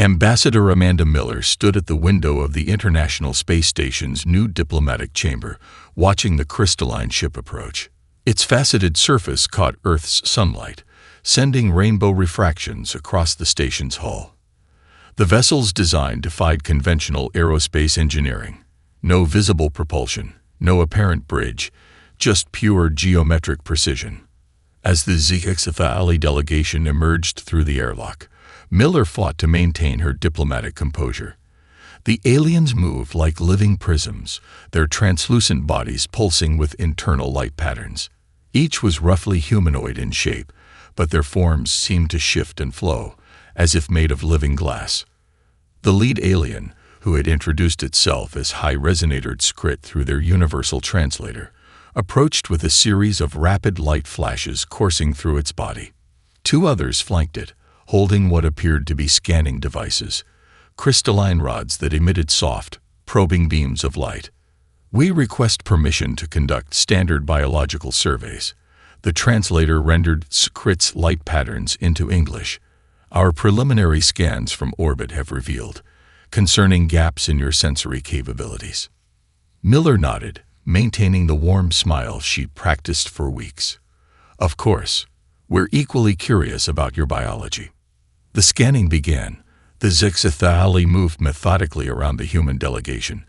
Ambassador Amanda Miller stood at the window of the International Space Station's new diplomatic chamber, watching the crystalline ship approach. Its faceted surface caught Earth's sunlight, sending rainbow refractions across the station's hull. The vessel's design defied conventional aerospace engineering. No visible propulsion, no apparent bridge, just pure geometric precision. As the HFY delegation emerged through the airlock, Miller fought to maintain her diplomatic composure. The aliens moved like living prisms, their translucent bodies pulsing with internal light patterns. Each was roughly humanoid in shape, but their forms seemed to shift and flow, as if made of living glass. The lead alien, who had introduced itself as high-resonator Skrit through their universal translator, approached with a series of rapid light flashes coursing through its body. Two others flanked it, holding what appeared to be scanning devices, crystalline rods that emitted soft, probing beams of light. "We request permission to conduct standard biological surveys." The translator rendered Skrit's light patterns into English. "Our preliminary scans from orbit have revealed concerning gaps in your sensory capabilities." Miller nodded, maintaining the warm smile she'd practiced for weeks. "Of course, we're equally curious about your biology." The scanning began. The HFY moved methodically around the human delegation,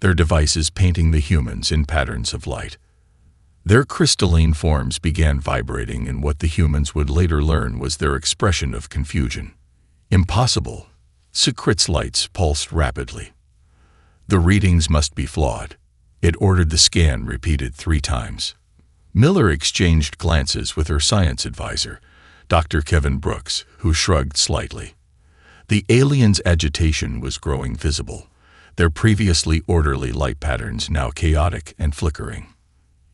their devices painting the humans in patterns of light. Their crystalline forms began vibrating in what the humans would later learn was their expression of confusion. "Impossible." Skrit's lights pulsed rapidly. "The readings must be flawed." It ordered the scan repeated 3 times. Miller exchanged glances with her science advisor, Dr. Kevin Brooks, who shrugged slightly. The aliens' agitation was growing visible, their previously orderly light patterns now chaotic and flickering.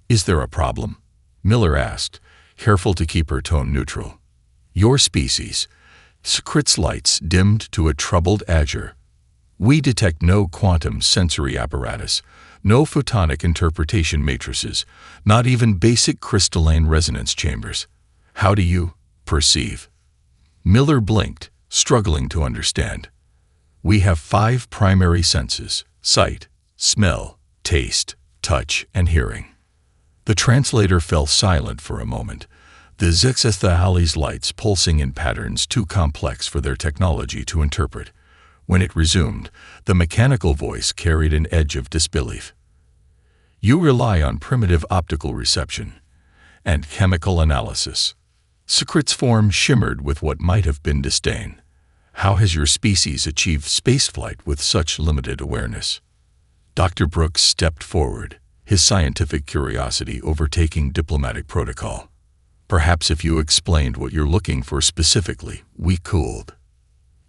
"Is there a problem?" Miller asked, careful to keep her tone neutral. "Your species." Skrit's lights dimmed to a troubled azure. "We detect no quantum sensory apparatus, no photonic interpretation matrices, not even basic crystalline resonance chambers. How do you perceive?" Miller blinked, struggling to understand. "We have 5 primary senses: sight, smell, taste, touch, and hearing." The translator fell silent for a moment, the HFY's lights pulsing in patterns too complex for their technology to interpret. When it resumed, the mechanical voice carried an edge of disbelief. "You rely on primitive optical reception and chemical analysis." Skrit's form shimmered with what might have been disdain. "How has your species achieved spaceflight with such limited awareness?" Dr. Brooks stepped forward, his scientific curiosity overtaking diplomatic protocol. "Perhaps if you explained what you're looking for specifically, we could."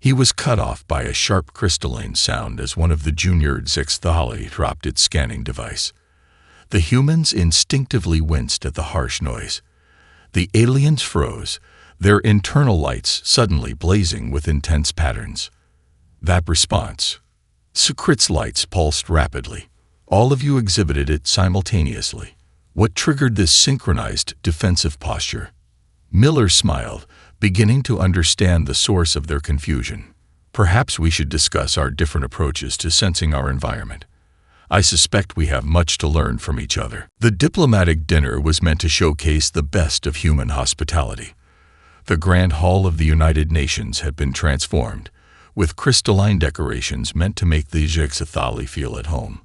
He was cut off by a sharp crystalline sound as one of the junior HFY dropped its scanning device. The humans instinctively winced at the harsh noise. The aliens froze, their internal lights suddenly blazing with intense patterns. That response. Skrit's lights pulsed rapidly. All of you exhibited it simultaneously. What triggered this synchronized defensive posture? Miller smiled, beginning to understand the source of their confusion. "Perhaps we should discuss our different approaches to sensing our environment. I suspect we have much to learn from each other." The diplomatic dinner was meant to showcase the best of human hospitality. The Grand Hall of the United Nations had been transformed, with crystalline decorations meant to make the HFY feel at home.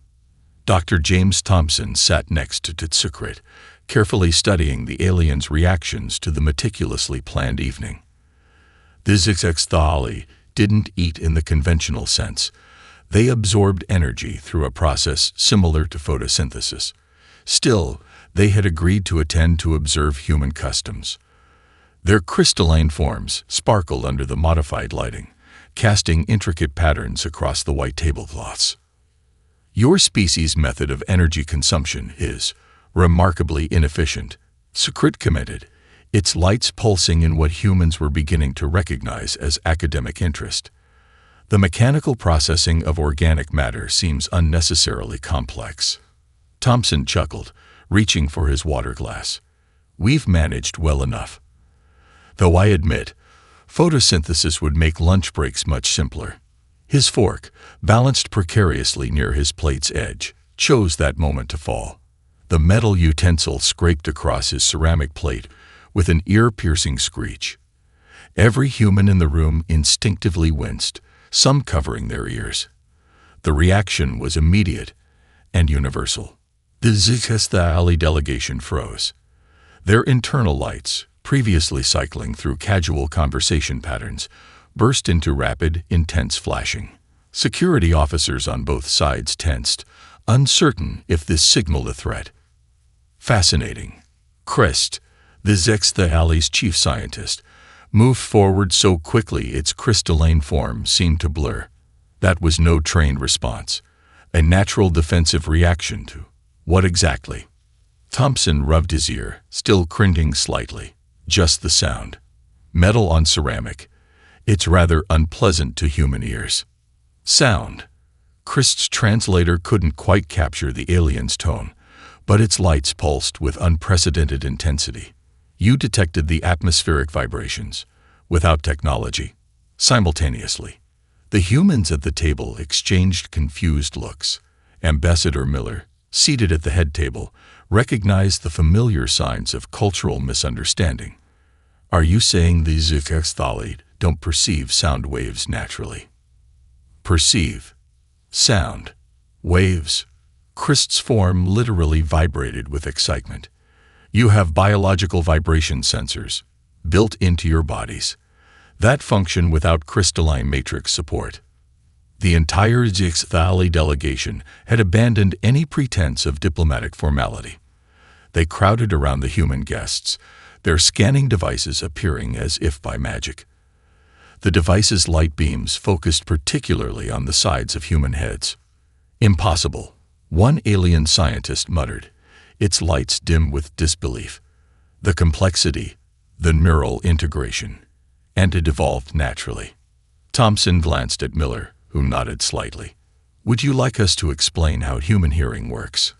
Dr. James Thompson sat next to Skrit, carefully studying the aliens' reactions to the meticulously planned evening. The HFY didn't eat in the conventional sense. They absorbed energy through a process similar to photosynthesis. Still, they had agreed to attend to observe human customs. Their crystalline forms sparkled under the modified lighting, casting intricate patterns across the white tablecloths. "Your species' method of energy consumption is remarkably inefficient," Skrit commented, its lights pulsing in what humans were beginning to recognize as academic interest. "The mechanical processing of organic matter seems unnecessarily complex." Thompson chuckled, reaching for his water glass. "We've managed well enough. Though I admit, Photosynthesis would make lunch breaks much simpler. His fork, balanced precariously near his plate's edge, chose that moment to fall. The metal utensil scraped across his ceramic plate with an ear-piercing screech. Every human in the room instinctively winced, some covering their ears. The reaction was immediate and universal. The HFY delegation froze. Their internal lights, previously cycling through casual conversation patterns, burst into rapid, intense flashing. Security officers on both sides tensed, uncertain if this signaled a threat. Fascinating. Christ, the HFY's chief scientist, moved forward so quickly its crystalline form seemed to blur. That was no trained response, a natural defensive reaction to what exactly? Thompson rubbed his ear, still cringing slightly. Just the sound. Metal on ceramic. It's rather unpleasant to human ears. Sound. Christ's translator couldn't quite capture the alien's tone, but its lights pulsed with unprecedented intensity. You detected the atmospheric vibrations, without technology, simultaneously. The humans at the table exchanged confused looks. Ambassador Miller, seated at the head table, recognized the familiar signs of cultural misunderstanding. Are you saying these HFY don't perceive sound waves naturally? Perceive. Sound. Waves. Christ's form literally vibrated with excitement. You have biological vibration sensors, built into your bodies, that function without crystalline matrix support. The entire HFY delegation had abandoned any pretense of diplomatic formality. They crowded around the human guests, their scanning devices appearing as if by magic. The device's light beams focused particularly on the sides of human heads. Impossible, one alien scientist muttered, its lights dim with disbelief. The complexity, the neural integration, and it evolved naturally. Thompson glanced at Miller, who nodded slightly. Would you like us to explain how human hearing works?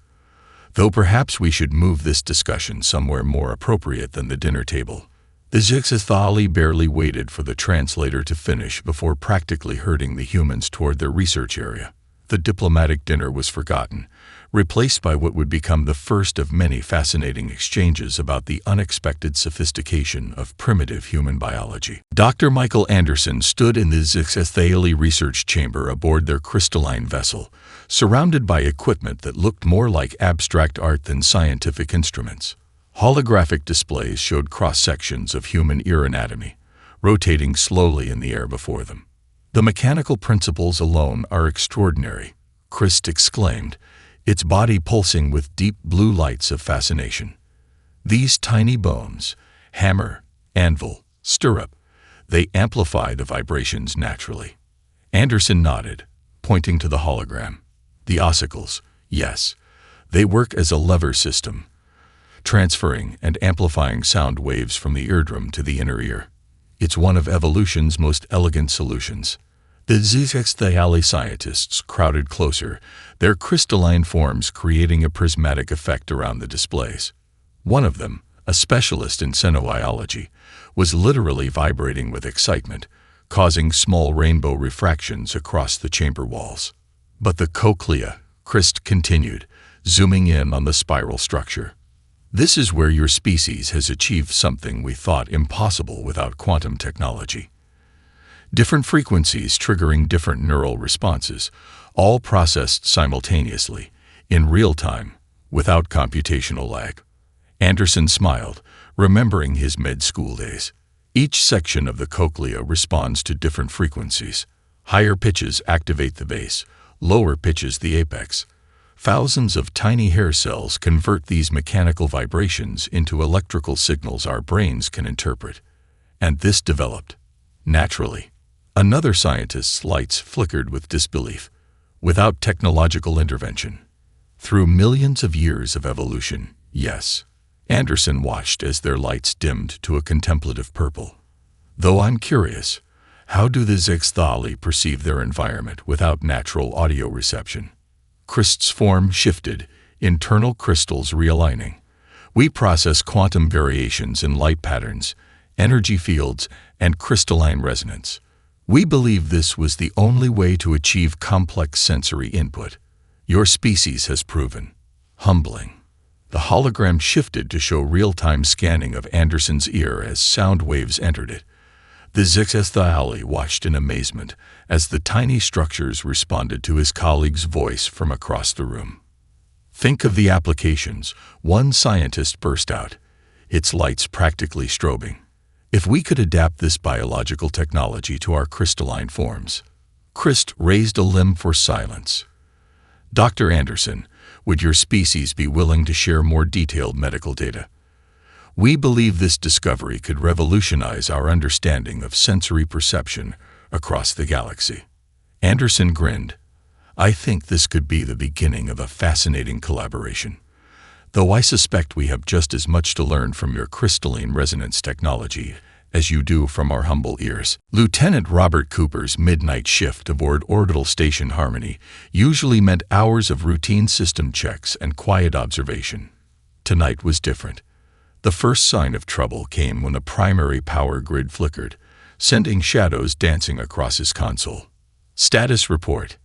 Though perhaps we should move this discussion somewhere more appropriate than the dinner table. The HFY barely waited for the translator to finish before practically herding the humans toward their research area. The diplomatic dinner was forgotten, replaced by what would become the first of many fascinating exchanges about the unexpected sophistication of primitive human biology. Dr. Michael Anderson stood in the HFY research chamber aboard their crystalline vessel, surrounded by equipment that looked more like abstract art than scientific instruments. Holographic displays showed cross-sections of human ear anatomy, rotating slowly in the air before them. The mechanical principles alone are extraordinary, Christ exclaimed, its body pulsing with deep blue lights of fascination. These tiny bones, hammer, anvil, stirrup, they amplify the vibrations naturally. Anderson nodded, pointing to the hologram. The ossicles, yes, they work as a lever system, transferring and amplifying sound waves from the eardrum to the inner ear. It's one of evolution's most elegant solutions. The HFY scientists crowded closer, their crystalline forms creating a prismatic effect around the displays. One of them, a specialist in xenobiology, was literally vibrating with excitement, causing small rainbow refractions across the chamber walls. But the cochlea, Christ continued, zooming in on the spiral structure. This is where your species has achieved something we thought impossible without quantum technology. Different frequencies triggering different neural responses, all processed simultaneously, in real time, without computational lag. Anderson smiled, remembering his med-school days. Each section of the cochlea responds to different frequencies. Higher pitches activate the base, lower pitches the apex. Thousands of tiny hair cells convert these mechanical vibrations into electrical signals our brains can interpret. And this developed naturally. Another scientist's lights flickered with disbelief, without technological intervention. Through millions of years of evolution, yes. Anderson watched as their lights dimmed to a contemplative purple. Though I'm curious, how do the HFY perceive their environment without natural audio reception? Christ's form shifted, internal crystals realigning. We process quantum variations in light patterns, energy fields, and crystalline resonance. We believe this was the only way to achieve complex sensory input. Your species has proven. Humbling. The hologram shifted to show real-time scanning of Anderson's ear as sound waves entered it. The HFY watched in amazement as the tiny structures responded to his colleague's voice from across the room. Think of the applications, one scientist burst out, its lights practically strobing. If we could adapt this biological technology to our crystalline forms. Christ raised a limb for silence. Dr. Anderson, would your species be willing to share more detailed medical data? We believe this discovery could revolutionize our understanding of sensory perception across the galaxy. Anderson grinned. I think this could be the beginning of a fascinating collaboration. Though I suspect we have just as much to learn from your crystalline resonance technology as you do from our humble ears. Lieutenant Robert Cooper's midnight shift aboard Orbital Station Harmony usually meant hours of routine system checks and quiet observation. Tonight was different. The first sign of trouble came when a primary power grid flickered, sending shadows dancing across his console. Status report.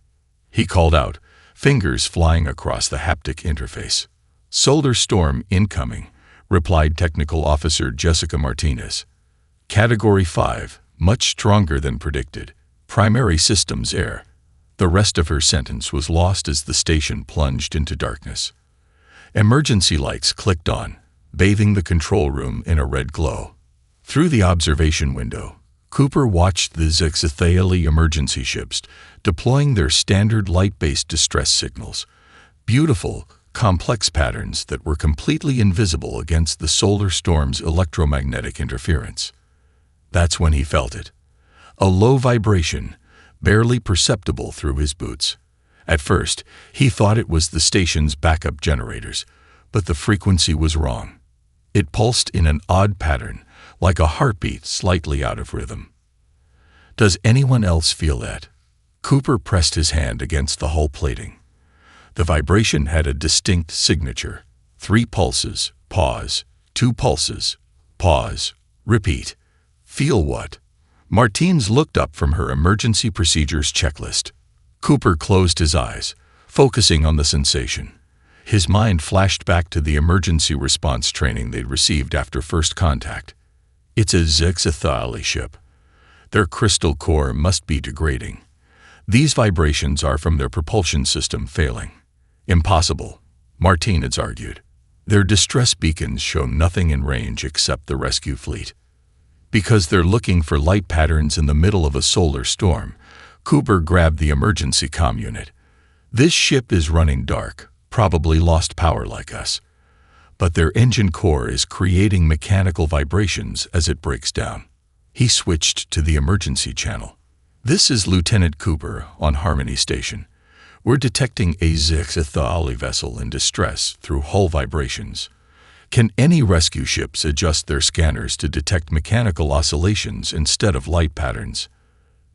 He called out, fingers flying across the haptic interface. Solar storm incoming, replied Technical Officer Jessica Martinez. Category 5, much stronger than predicted. Primary systems error. The rest of her sentence was lost as the station plunged into darkness. Emergency lights clicked on, bathing the control room in a red glow. Through the observation window, Cooper watched the HFY emergency ships deploying their standard light-based distress signals. Beautiful, complex patterns that were completely invisible against the solar storm's electromagnetic interference. That's when he felt it. A low vibration, barely perceptible through his boots. At first, he thought it was the station's backup generators, but the frequency was wrong. It pulsed in an odd pattern, like a heartbeat slightly out of rhythm. Does anyone else feel that? Cooper pressed his hand against the hull plating. The vibration had a distinct signature. 3 pulses, pause, 2 pulses, pause, repeat. Feel what? Martins looked up from her emergency procedures checklist. Cooper closed his eyes, focusing on the sensation. His mind flashed back to the emergency response training they'd received after first contact. It's a HFY ship. Their crystal core must be degrading. These vibrations are from their propulsion system failing. Impossible, Martinez argued. Their distress beacons show nothing in range except the rescue fleet. Because they're looking for light patterns in the middle of a solar storm, Cooper grabbed the emergency comm unit. This ship is running dark, probably lost power like us. But their engine core is creating mechanical vibrations as it breaks down. He switched to the emergency channel. This is Lieutenant Cooper on Harmony Station. We're detecting a HFY vessel in distress through hull vibrations. Can any rescue ships adjust their scanners to detect mechanical oscillations instead of light patterns?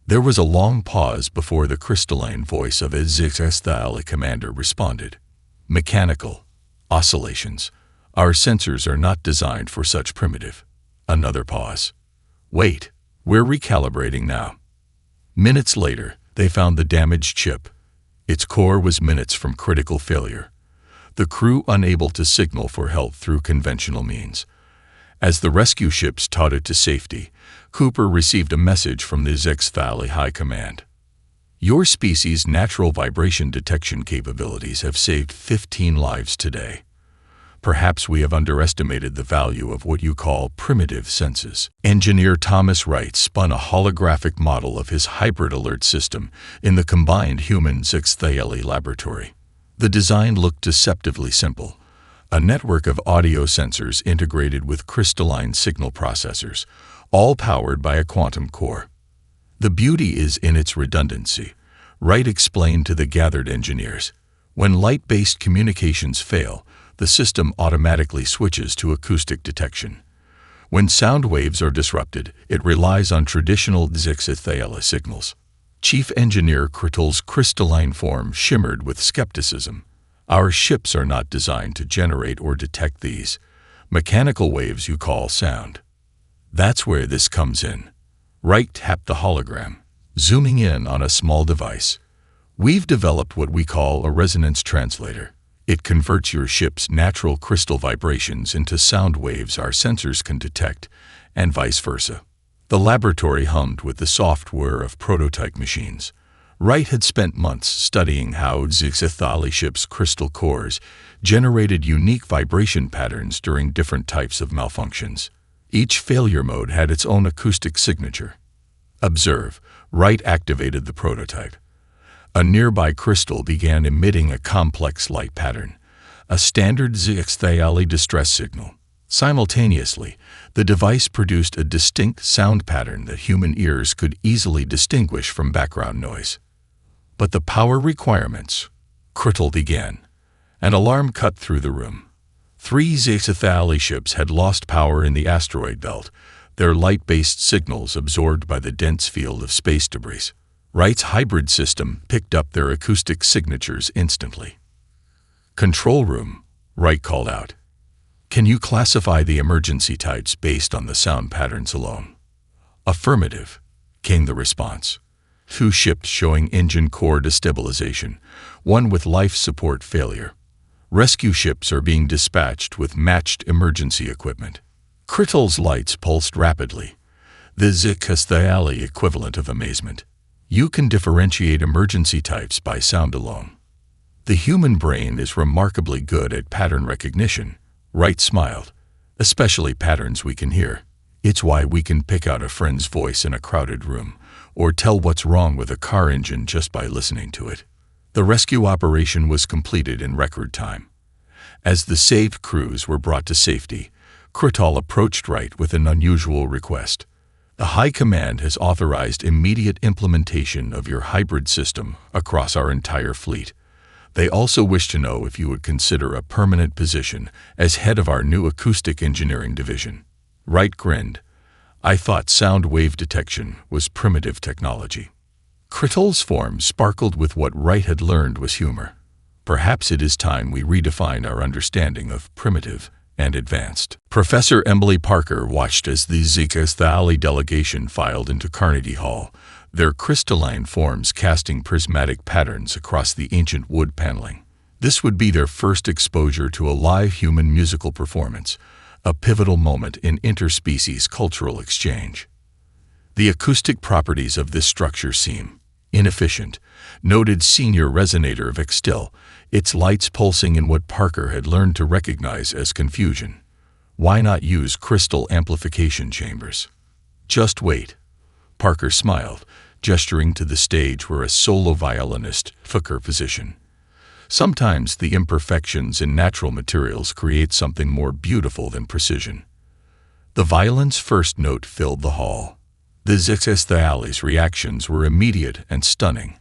There was a long pause before the crystalline voice of a HFY commander responded. Mechanical oscillations. Our sensors are not designed for such primitive. Another pause. Wait, we're recalibrating now. Minutes later, they found the damaged ship. Its core was minutes from critical failure. The crew unable to signal for help through conventional means. As the rescue ships totted to safety, Cooper received a message from the HFY High Command. Your species' natural vibration detection capabilities have saved 15 lives today. Perhaps we have underestimated the value of what you call primitive senses. Engineer Thomas Wright spun a holographic model of his hybrid alert system in the combined human-HFY laboratory. The design looked deceptively simple. A network of audio sensors integrated with crystalline signal processors, all powered by a quantum core. The beauty is in its redundancy, Wright explained to the gathered engineers. When light-based communications fail, the system automatically switches to acoustic detection. When sound waves are disrupted, it relies on traditional HFY signals. Chief Engineer Crittle's crystalline form shimmered with skepticism. Our ships are not designed to generate or detect these mechanical waves you call sound. That's where this comes in. Wright tapped the hologram, zooming in on a small device. We've developed what we call a resonance translator. It converts your ship's natural crystal vibrations into sound waves our sensors can detect, and vice versa. The laboratory hummed with the soft whir of prototype machines. Wright had spent months studying how HFY ship's crystal cores generated unique vibration patterns during different types of malfunctions. Each failure mode had its own acoustic signature. Observe, Wright activated the prototype. A nearby crystal began emitting a complex light pattern, a standard HFY distress signal. Simultaneously, the device produced a distinct sound pattern that human ears could easily distinguish from background noise. But the power requirements critical began. An alarm cut through the room. 3 HFY ships had lost power in the asteroid belt, their light-based signals absorbed by the dense field of space debris. Wright's hybrid system picked up their acoustic signatures instantly. "Control room," Wright called out. "Can you classify the emergency types based on the sound patterns alone?" "Affirmative," came the response. 2 ships showing engine core destabilization, 1 with life support failure. Rescue ships are being dispatched with matched emergency equipment. Crittle's lights pulsed rapidly, the HFY equivalent of amazement. You can differentiate emergency types by sound alone. The human brain is remarkably good at pattern recognition. Wright smiled. Especially patterns we can hear. It's why we can pick out a friend's voice in a crowded room, or tell what's wrong with a car engine just by listening to it. The rescue operation was completed in record time. As the saved crews were brought to safety, Crittall approached Wright with an unusual request. "The High Command has authorized immediate implementation of your hybrid system across our entire fleet. They also wish to know if you would consider a permanent position as head of our new acoustic engineering division." Wright grinned. "I thought sound wave detection was primitive technology." Crittall's form sparkled with what Wright had learned was humor. "Perhaps it is time we redefine our understanding of primitive and advanced." Professor Emily Parker watched as the HFY delegation filed into Carnegie Hall, their crystalline forms casting prismatic patterns across the ancient wood paneling. This would be their first exposure to a live human musical performance, a pivotal moment in interspecies cultural exchange. "The acoustic properties of this structure seem inefficient," noted senior resonator Vic Still, its lights pulsing in what Parker had learned to recognize as confusion. "Why not use crystal amplification chambers?" "Just wait." Parker smiled, gesturing to the stage where a solo violinist took her position. "Sometimes the imperfections in natural materials create something more beautiful than precision." The violin's first note filled the hall. The HFY's reactions were immediate and stunning.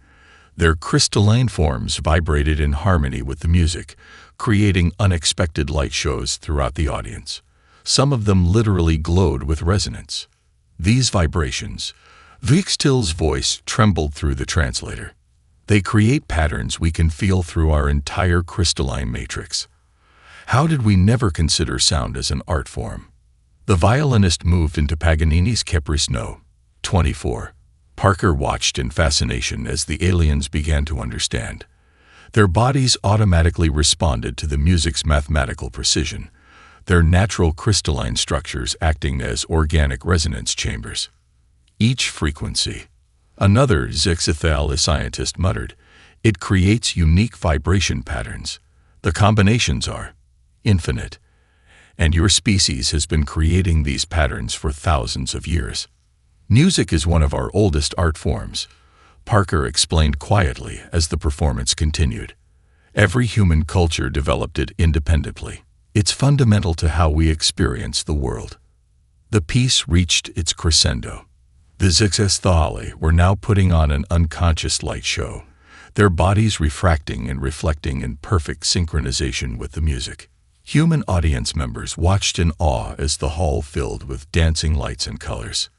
Their crystalline forms vibrated in harmony with the music, creating unexpected light shows throughout the audience. Some of them literally glowed with resonance. These vibrations, Vic Still's voice trembled through the translator. They create patterns we can feel through our entire crystalline matrix. How did we never consider sound as an art form? The violinist moved into Paganini's Caprice No. 24. Parker watched in fascination as the aliens began to understand. Their bodies automatically responded to the music's mathematical precision, their natural crystalline structures acting as organic resonance chambers. Each frequency, another HFY scientist muttered, it creates unique vibration patterns. The combinations are infinite, and your species has been creating these patterns for thousands of years. Music is one of our oldest art forms, Parker explained quietly as the performance continued. Every human culture developed it independently. It's fundamental to how we experience the world. The piece reached its crescendo. The HFY were now putting on an unconscious light show, their bodies refracting and reflecting in perfect synchronization with the music. Human audience members watched in awe as the hall filled with dancing lights and colors.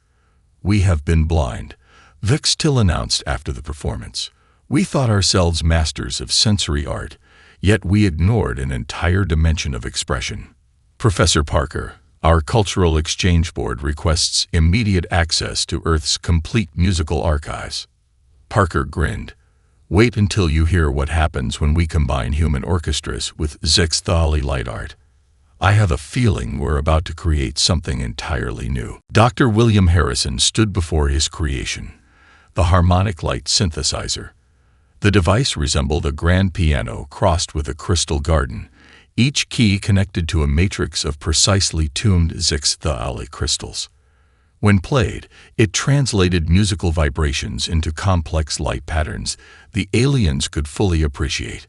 "We have been blind," Vic Still announced after the performance. "We thought ourselves masters of sensory art, yet we ignored an entire dimension of expression." "Professor Parker, Our cultural exchange board requests immediate access to Earth's complete musical archives." Parker grinned. "Wait until you hear what happens when we combine human orchestras with Zixthali light art. I have a feeling we're about to create something entirely new." Dr. William Harrison stood before his creation, the harmonic light synthesizer. The device resembled a grand piano crossed with a crystal garden, each key connected to a matrix of precisely tuned Zixthali crystals. When played, it translated musical vibrations into complex light patterns the aliens could fully appreciate.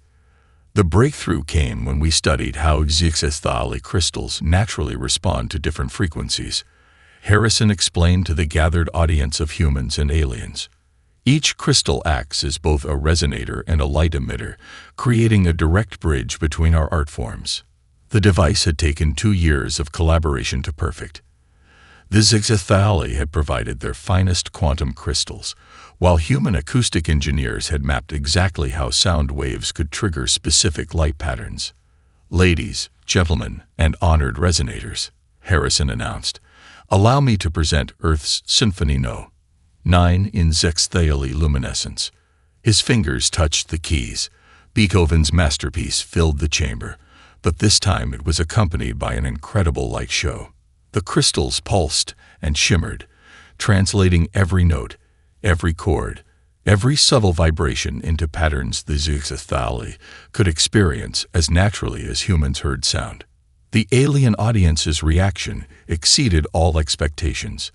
The breakthrough came when we studied how Zixthali crystals naturally respond to different frequencies. Harrison explained to the gathered audience of humans and aliens. Each crystal acts as both a resonator and a light emitter, creating a direct bridge between our art forms. The device had taken 2 years of collaboration to perfect. The Zixthali had provided their finest quantum crystals, while human acoustic engineers had mapped exactly how sound waves could trigger specific light patterns. "Ladies, gentlemen, and honored resonators," Harrison announced, "allow me to present Earth's Symphony No. 9 in Zixthali luminescence." His fingers touched the keys. Beethoven's masterpiece filled the chamber, but this time it was accompanied by an incredible light show. The crystals pulsed and shimmered, translating every note, every chord, every subtle vibration into patterns the Zixthali could experience as naturally as humans heard sound. The alien audience's reaction exceeded all expectations.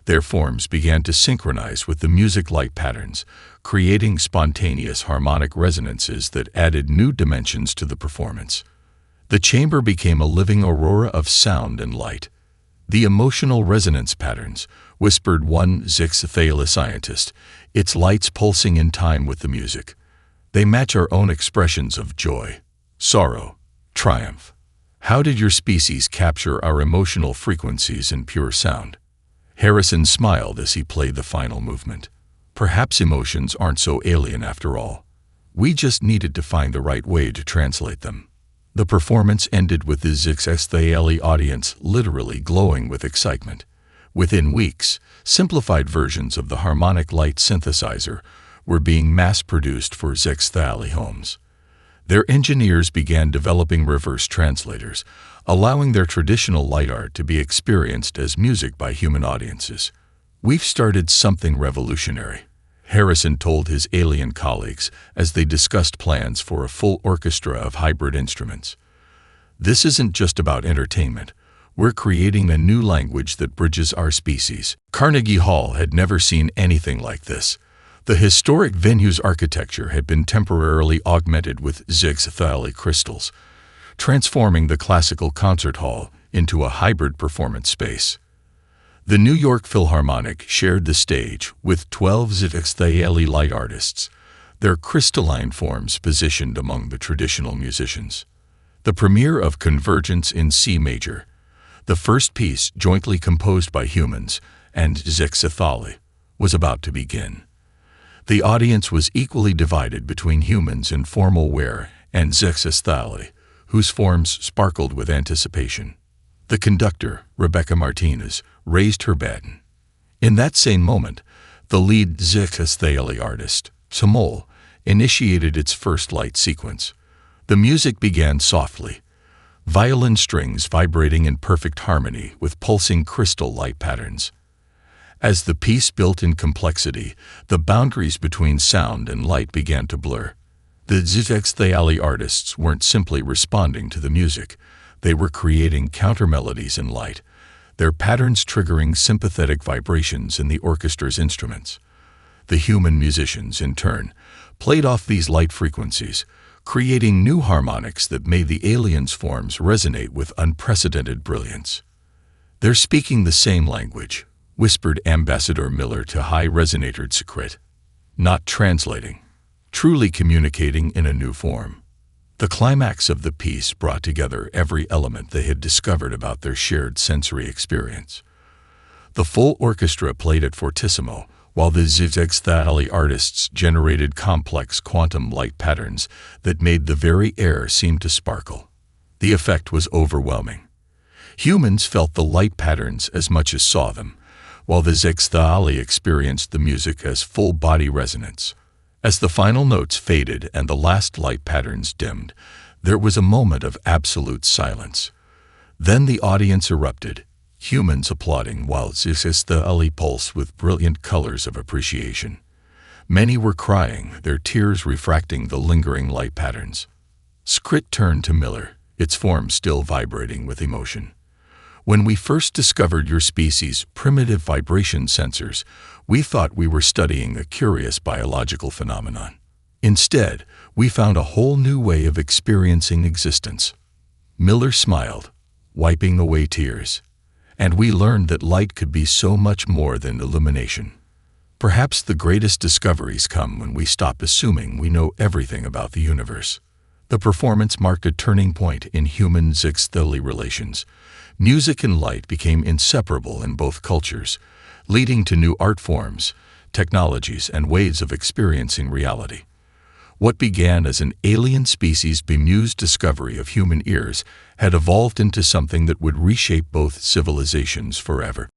Their forms began to synchronize with the music light patterns, creating spontaneous harmonic resonances that added new dimensions to the performance. The chamber became a living aurora of sound and light. "The emotional resonance patterns," whispered one Zixthali scientist, "its lights pulsing in time with the music. They match our own expressions of joy, sorrow, triumph. How did your species capture our emotional frequencies in pure sound?" Harrison smiled as he played the final movement. "Perhaps emotions aren't so alien after all. We just needed to find the right way to translate them." The performance ended with the Zixthali audience literally glowing with excitement. Within weeks, simplified versions of the harmonic light synthesizer were being mass-produced for Zixthali homes. Their engineers began developing reverse translators, allowing their traditional light art to be experienced as music by human audiences. "We've started something revolutionary," Harrison told his alien colleagues as they discussed plans for a full orchestra of hybrid instruments. "This isn't just about entertainment. We're creating a new language that bridges our species." Carnegie Hall had never seen anything like this. The historic venue's architecture had been temporarily augmented with Zixthali crystals, transforming the classical concert hall into a hybrid performance space. The New York Philharmonic shared the stage with 12 Zixthali light artists, their crystalline forms positioned among the traditional musicians. The premiere of Convergence in C Major, the first piece jointly composed by humans and Zixthali, was about to begin. The audience was equally divided between humans in formal wear and Zixthali, whose forms sparkled with anticipation. The conductor, Rebecca Martinez, raised her baton. In that same moment, the lead Zixthali artist, Tamol, initiated its first light sequence. The music began softly, violin strings vibrating in perfect harmony with pulsing crystal light patterns. As the piece built in complexity, the boundaries between sound and light began to blur. The Zixthali artists weren't simply responding to the music, they were creating countermelodies in light, their patterns triggering sympathetic vibrations in the orchestra's instruments. The human musicians, in turn, played off these light frequencies, creating new harmonics that made the aliens' forms resonate with unprecedented brilliance. "They're speaking the same language," whispered Ambassador Miller to High Resonator Secret. "Not translating, truly communicating in a new form." The climax of the piece brought together every element they had discovered about their shared sensory experience. The full orchestra played at fortissimo, while the Zixthali artists generated complex quantum light patterns that made the very air seem to sparkle. The effect was overwhelming. Humans felt the light patterns as much as saw them, while the Zixthali experienced the music as full-body resonance. As the final notes faded and the last light patterns dimmed, there was a moment of absolute silence. Then the audience erupted, humans applauding while Zixthali pulsed with brilliant colors of appreciation. Many were crying, their tears refracting the lingering light patterns. Skrit turned to Miller, its form still vibrating with emotion. When we first discovered your species' primitive vibration sensors, we thought we were studying a curious biological phenomenon. Instead, we found a whole new way of experiencing existence. Miller smiled, wiping away tears. And we learned that light could be so much more than illumination. Perhaps the greatest discoveries come when we stop assuming we know everything about the universe. The performance marked a turning point in human-Zixthali relations. Music and light became inseparable in both cultures, leading to new art forms, technologies, and ways of experiencing reality. What began as an alien species bemused discovery of human ears had evolved into something that would reshape both civilizations forever.